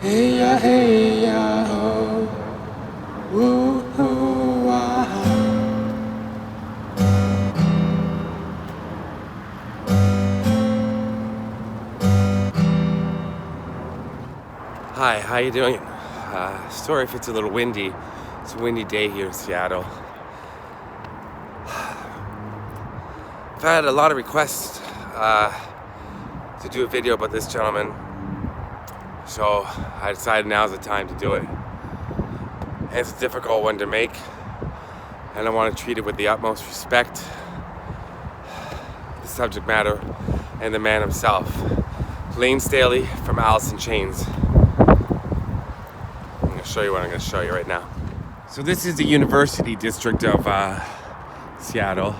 Hey ya, oh, ooh, ooh, ah. Hi, how you doing? Sorry if it's a little windy. It's a windy day here in Seattle. I've had a lot of requests to do a video about this gentleman, so I decided now's the time to do it. And it's a difficult one to make, and I want to treat it with the utmost respect, the subject matter, and the man himself. Layne Staley from Alice in Chains. I'm going to show you what I'm going to show you right now. So this is the University District of Seattle,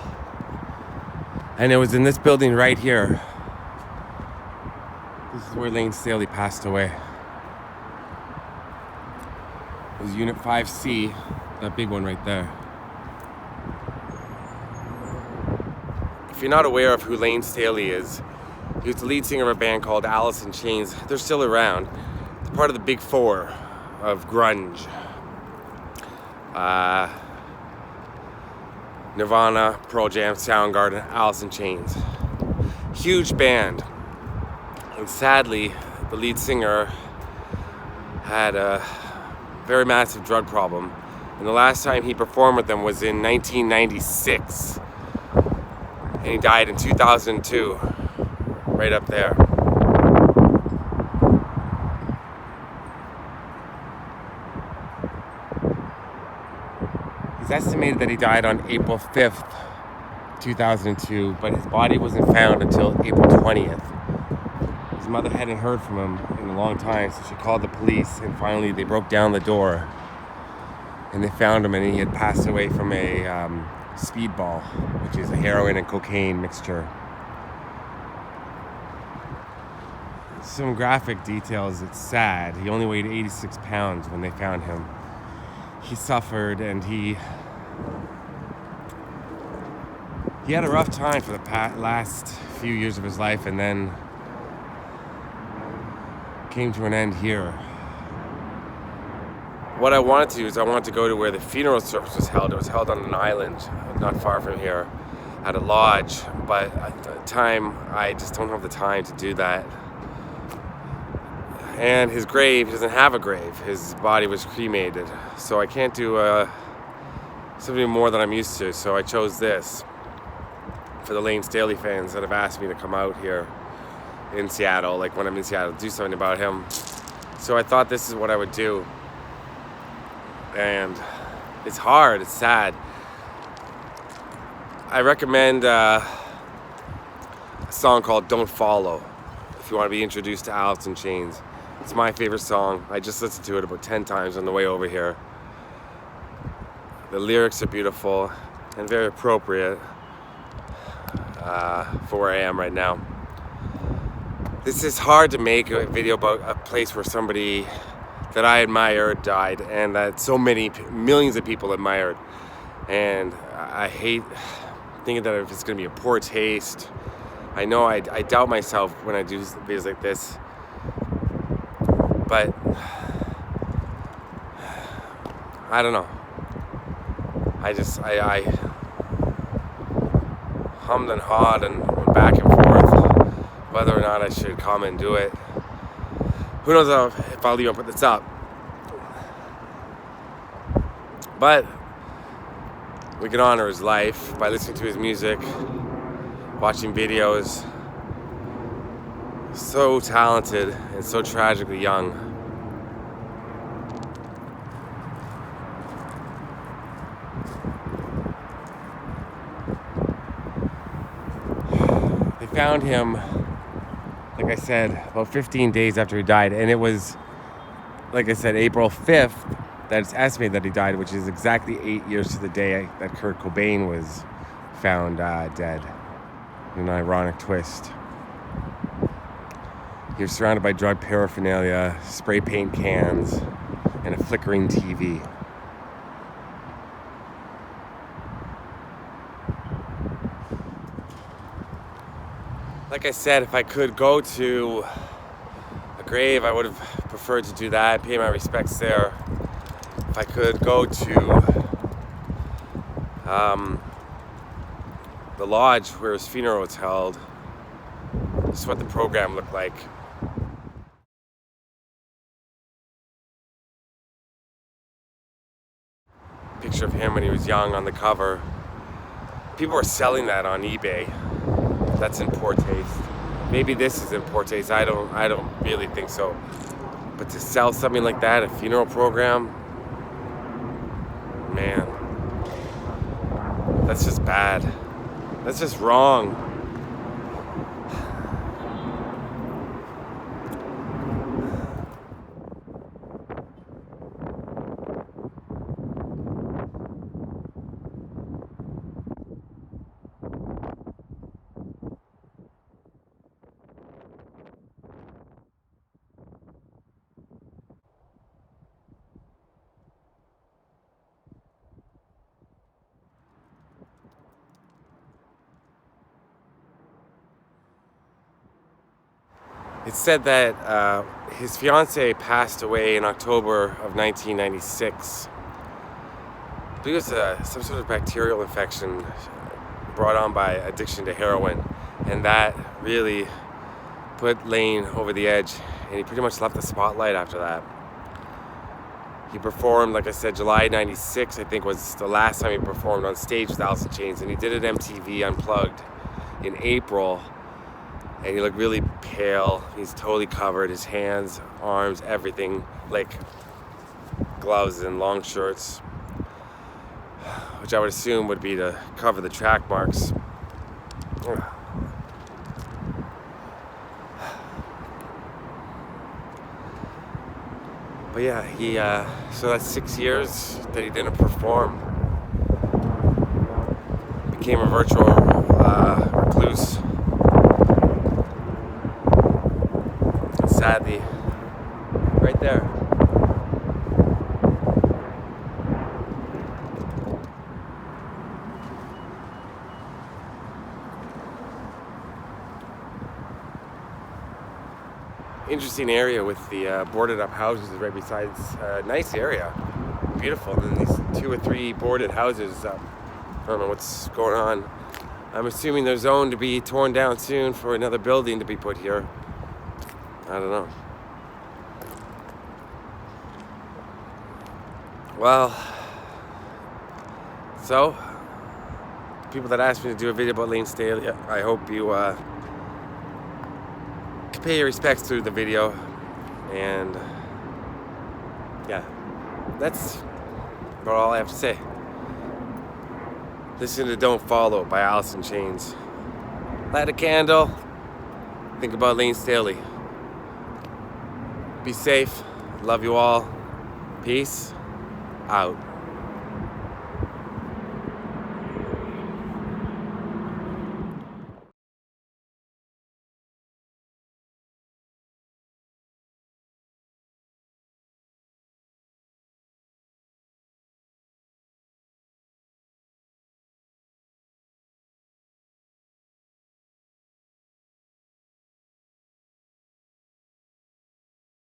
and it was in this building right here. This is where Layne Staley passed away. It was Unit 5C, that big one right there. If you're not aware of who Layne Staley is, he was the lead singer of a band called Alice in Chains. They're still around. They're part of the big four of grunge. Nirvana, Pearl Jam, Soundgarden, Alice in Chains. Huge band. And sadly, the lead singer had a very massive drug problem. And the last time he performed with them was in 1996. And he died in 2002, right up there. It's estimated that he died on April 5th, 2002, but his body wasn't found until April 20th. His mother hadn't heard from him in a long time, so she called the police, and finally they broke down the door and they found him, and he had passed away from a speedball, which is a heroin and cocaine mixture. Some graphic details, it's sad. He only weighed 86 pounds when they found him. He suffered, and he had a rough time for the last few years of his life, and then came to an end here. What I wanted to do is I wanted to go to where the funeral service was held. It was held on an island not far from here at a lodge, but at the time I just don't have the time to do that. And his grave, he doesn't have a grave. His body was cremated, so I can't do something more than I'm used to, so I chose this for the Layne Staley fans that have asked me to come out here in Seattle, like when I'm in Seattle, do something about him. So I thought this is what I would do. And it's hard, it's sad. I recommend a song called Don't Follow if you want to be introduced to Alice in Chains. It's my favorite song. I just listened to it about 10 times on the way over here. The lyrics are beautiful and very appropriate for where I am right now. This is hard to make a video about a place where somebody that I admired died, and that so many millions of people admired. And I hate thinking that if it's going to be a poor taste. I know I doubt myself when I do videos like this, but I don't know. I hummed and hawed and went back and forth whether or not I should come and do it. Who knows if I'll even put this up. But we can honor his life by listening to his music, watching videos. So talented and so tragically young. They found him, like I said, about 15 days after he died, and it was, like I said, April 5th that it's estimated that he died, which is exactly 8 years to the day that Kurt Cobain was found dead. An ironic twist. He was surrounded by drug paraphernalia, spray paint cans, and a flickering TV. Like I said, if I could go to a grave, I would have preferred to do that, pay my respects there. If I could go to the lodge where his funeral was held. This is what the program looked like. Picture of him when he was young on the cover. People were selling that on eBay. That's in poor taste. Maybe this is in poor taste. I don't really think so. But to sell something like that, a funeral program, man, that's just bad. That's just wrong. It's said that his fiancée passed away in October of 1996. I believe it was some sort of bacterial infection brought on by addiction to heroin, and that really put Layne over the edge, and he pretty much left the spotlight after that. He performed, like I said, July 96, I think was the last time he performed on stage with Alice in Chains, and he did it MTV Unplugged in April. And he looked really pale. He's totally covered. His hands, arms, everything, like gloves and long shirts, which I would assume would be to cover the track marks. But yeah, so that's 6 years that he didn't perform. Became a virtual recluse. Sadly, right there. Interesting area with the boarded up houses right beside. Nice area, beautiful. And then these 2 or 3 boarded houses. I don't know what's going on. I'm assuming they're zoned to be torn down soon for another building to be put here. I don't know. Well, so people that asked me to do a video about Layne Staley, I hope you can pay your respects through the video. And yeah, that's about all I have to say. Listen to Don't Follow by Alice in Chains. Light a candle. Think about Layne Staley. Be safe. Love you all. Peace out.